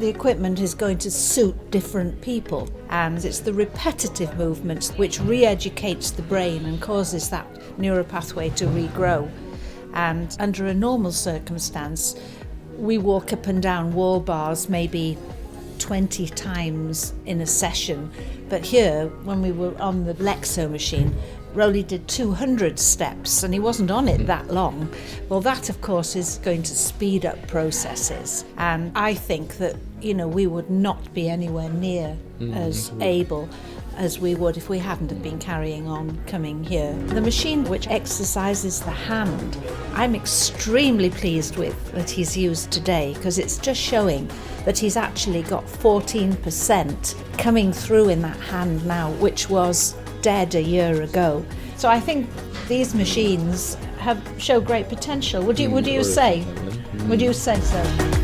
the equipment is going to suit different people, and it's the repetitive movements which re-educates the brain and causes that neuropathway to regrow. And under a normal circumstance, we walk up and down wall bars maybe 20 times in a session, but here, when we were on the Lexo machine, Rowley did 200 steps and he wasn't on it that long. Well, that of course is going to speed up processes, and I think that, you know, we would not be anywhere near as able as we would if we hadn't have been carrying on coming here. The machine which exercises the hand, I'm extremely pleased with that he's used today, because it's just showing that he's actually got 14% coming through in that hand now, which was dead a year ago. So I think these machines show great potential. Would you say? Would you say so?